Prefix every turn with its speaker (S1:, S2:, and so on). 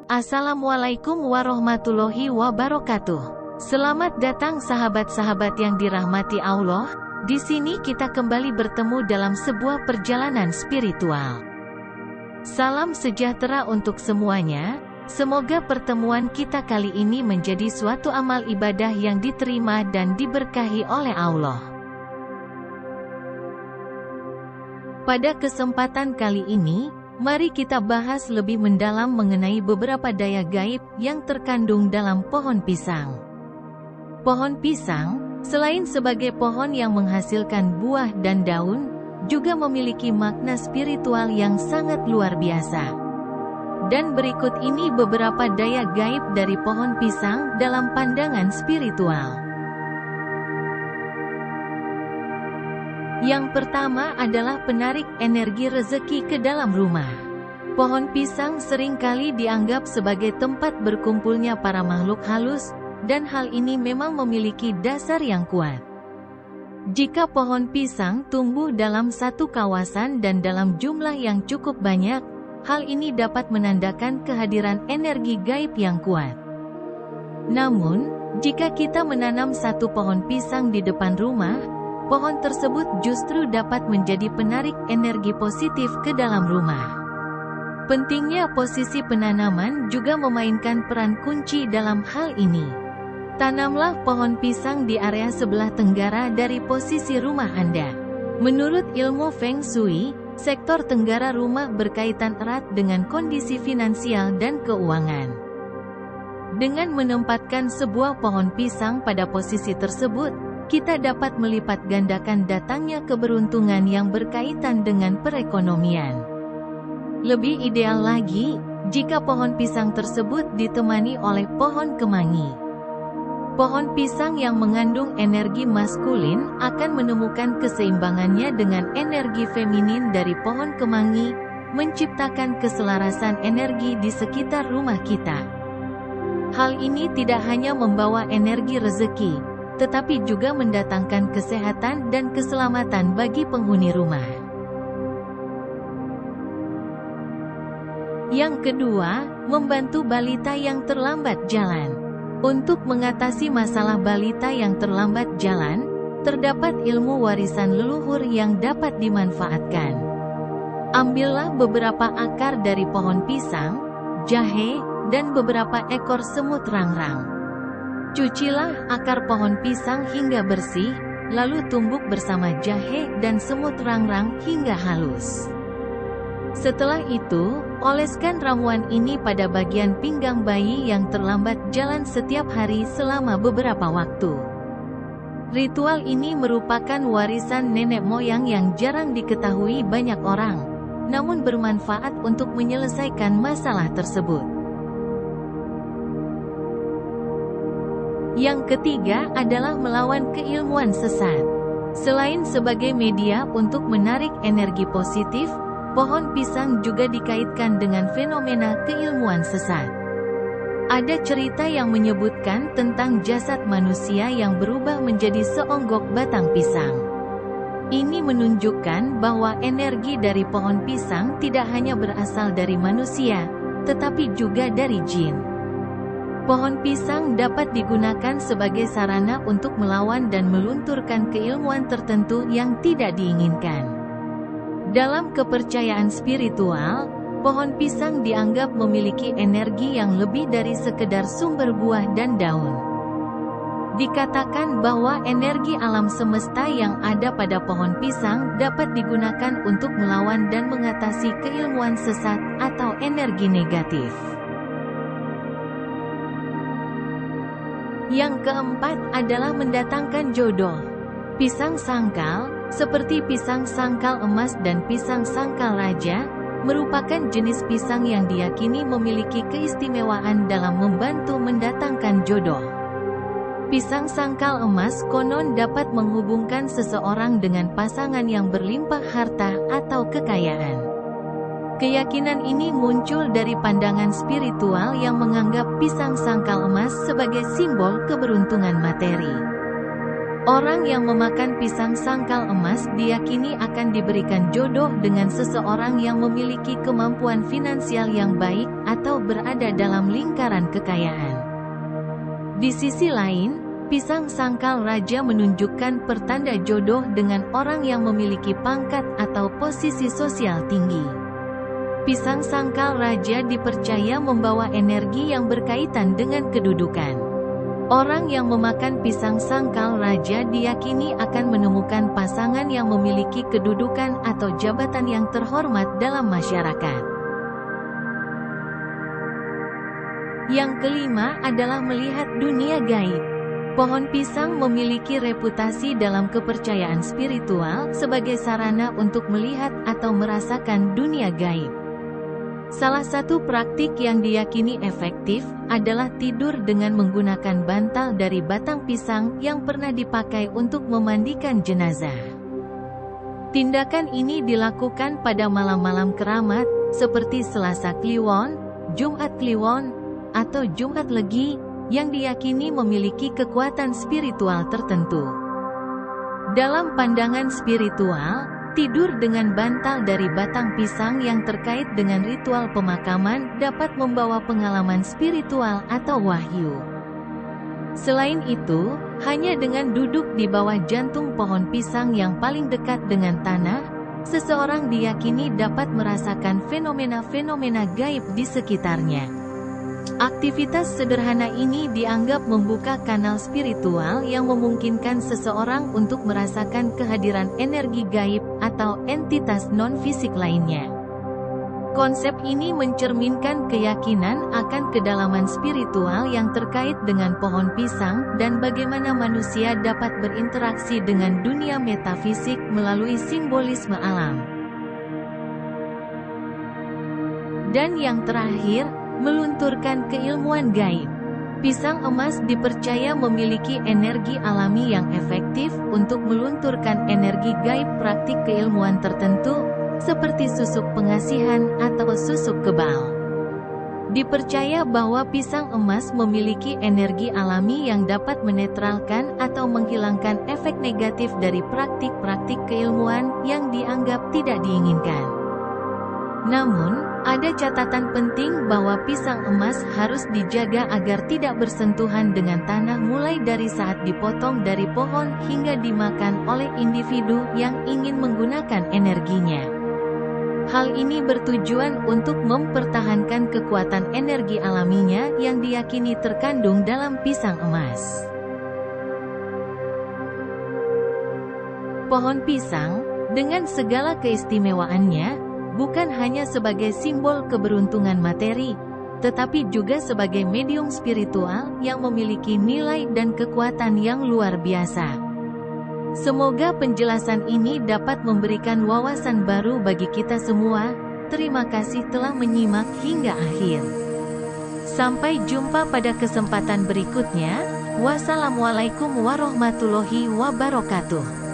S1: Assalamualaikum warahmatullahi wabarakatuh. Selamat datang sahabat-sahabat yang dirahmati Allah. Di sini kita kembali bertemu dalam sebuah perjalanan spiritual. Salam sejahtera untuk semuanya. Semoga pertemuan kita kali ini menjadi suatu amal ibadah yang diterima dan diberkahi oleh Allah. Pada kesempatan kali ini, mari kita bahas lebih mendalam mengenai beberapa daya gaib yang terkandung dalam pohon pisang. Pohon pisang, selain sebagai pohon yang menghasilkan buah dan daun, juga memiliki makna spiritual yang sangat luar biasa. Dan berikut ini beberapa daya gaib dari pohon pisang dalam pandangan spiritual. Yang pertama adalah penarik energi rezeki ke dalam rumah. Pohon pisang seringkali dianggap sebagai tempat berkumpulnya para makhluk halus, dan hal ini memang memiliki dasar yang kuat. Jika pohon pisang tumbuh dalam satu kawasan dan dalam jumlah yang cukup banyak, hal ini dapat menandakan kehadiran energi gaib yang kuat. Namun, jika kita menanam satu pohon pisang di depan rumah, pohon tersebut justru dapat menjadi penarik energi positif ke dalam rumah. Pentingnya posisi penanaman juga memainkan peran kunci dalam hal ini. Tanamlah pohon pisang di area sebelah tenggara dari posisi rumah Anda. Menurut ilmu Feng Shui, sektor tenggara rumah berkaitan erat dengan kondisi finansial dan keuangan. Dengan menempatkan sebuah pohon pisang pada posisi tersebut, kita dapat melipat gandakan datangnya keberuntungan yang berkaitan dengan perekonomian. Lebih ideal lagi, jika pohon pisang tersebut ditemani oleh pohon kemangi. Pohon pisang yang mengandung energi maskulin akan menemukan keseimbangannya dengan energi feminin dari pohon kemangi, menciptakan keselarasan energi di sekitar rumah kita. Hal ini tidak hanya membawa energi rezeki, tetapi juga mendatangkan kesehatan dan keselamatan bagi penghuni rumah. Yang kedua, membantu balita yang terlambat jalan. Untuk mengatasi masalah balita yang terlambat jalan, terdapat ilmu warisan leluhur yang dapat dimanfaatkan. Ambillah beberapa akar dari pohon pisang, jahe, dan beberapa ekor semut rangrang. Cucilah akar pohon pisang hingga bersih, lalu tumbuk bersama jahe dan semut rangrang hingga halus. Setelah itu, oleskan ramuan ini pada bagian pinggang bayi yang terlambat jalan setiap hari selama beberapa waktu. Ritual ini merupakan warisan nenek moyang yang jarang diketahui banyak orang, namun bermanfaat untuk menyelesaikan masalah tersebut. Yang ketiga adalah melawan keilmuan sesat. Selain sebagai media untuk menarik energi positif, pohon pisang juga dikaitkan dengan fenomena keilmuan sesat. Ada cerita yang menyebutkan tentang jasad manusia yang berubah menjadi seonggok batang pisang. Ini menunjukkan bahwa energi dari pohon pisang tidak hanya berasal dari manusia, tetapi juga dari jin. Pohon pisang dapat digunakan sebagai sarana untuk melawan dan melunturkan keilmuan tertentu yang tidak diinginkan. Dalam kepercayaan spiritual, pohon pisang dianggap memiliki energi yang lebih dari sekedar sumber buah dan daun. Dikatakan bahwa energi alam semesta yang ada pada pohon pisang dapat digunakan untuk melawan dan mengatasi keilmuan sesat atau energi negatif. Yang keempat adalah mendatangkan jodoh. Pisang sangkal, seperti pisang sangkal emas dan pisang sangkal raja, merupakan jenis pisang yang diyakini memiliki keistimewaan dalam membantu mendatangkan jodoh. Pisang sangkal emas konon dapat menghubungkan seseorang dengan pasangan yang berlimpah harta atau kekayaan. Keyakinan ini muncul dari pandangan spiritual yang menganggap pisang sangkal emas sebagai simbol keberuntungan materi. Orang yang memakan pisang sangkal emas diyakini akan diberikan jodoh dengan seseorang yang memiliki kemampuan finansial yang baik atau berada dalam lingkaran kekayaan. Di sisi lain, pisang sangkal raja menunjukkan pertanda jodoh dengan orang yang memiliki pangkat atau posisi sosial tinggi. Pisang sangkal raja dipercaya membawa energi yang berkaitan dengan kedudukan. Orang yang memakan pisang sangkal raja diyakini akan menemukan pasangan yang memiliki kedudukan atau jabatan yang terhormat dalam masyarakat. Yang kelima adalah melihat dunia gaib. Pohon pisang memiliki reputasi dalam kepercayaan spiritual sebagai sarana untuk melihat atau merasakan dunia gaib. Salah satu praktik yang diyakini efektif adalah tidur dengan menggunakan bantal dari batang pisang yang pernah dipakai untuk memandikan jenazah. Tindakan ini dilakukan pada malam-malam keramat, seperti Selasa Kliwon, Jumat Kliwon, atau Jumat Legi, yang diyakini memiliki kekuatan spiritual tertentu. Dalam pandangan spiritual, tidur dengan bantal dari batang pisang yang terkait dengan ritual pemakaman dapat membawa pengalaman spiritual atau wahyu. Selain itu, hanya dengan duduk di bawah jantung pohon pisang yang paling dekat dengan tanah, seseorang diyakini dapat merasakan fenomena-fenomena gaib di sekitarnya. Aktivitas sederhana ini dianggap membuka kanal spiritual yang memungkinkan seseorang untuk merasakan kehadiran energi gaib atau entitas non-fisik lainnya. Konsep ini mencerminkan keyakinan akan kedalaman spiritual yang terkait dengan pohon pisang dan bagaimana manusia dapat berinteraksi dengan dunia metafisik melalui simbolisme alam. Dan yang terakhir, melunturkan keilmuan gaib. Pisang emas dipercaya memiliki energi alami yang efektif untuk melunturkan energi gaib praktik keilmuan tertentu, seperti susuk pengasihan atau susuk kebal. Dipercaya bahwa pisang emas memiliki energi alami yang dapat menetralkan atau menghilangkan efek negatif dari praktik-praktik keilmuan yang dianggap tidak diinginkan. Namun, ada catatan penting bahwa pisang emas harus dijaga agar tidak bersentuhan dengan tanah mulai dari saat dipotong dari pohon hingga dimakan oleh individu yang ingin menggunakan energinya. Hal ini bertujuan untuk mempertahankan kekuatan energi alaminya yang diyakini terkandung dalam pisang emas. Pohon pisang, dengan segala keistimewaannya, bukan hanya sebagai simbol keberuntungan materi, tetapi juga sebagai medium spiritual yang memiliki nilai dan kekuatan yang luar biasa. Semoga penjelasan ini dapat memberikan wawasan baru bagi kita semua. Terima kasih telah menyimak hingga akhir. Sampai jumpa pada kesempatan berikutnya. Wassalamualaikum warahmatullahi wabarakatuh.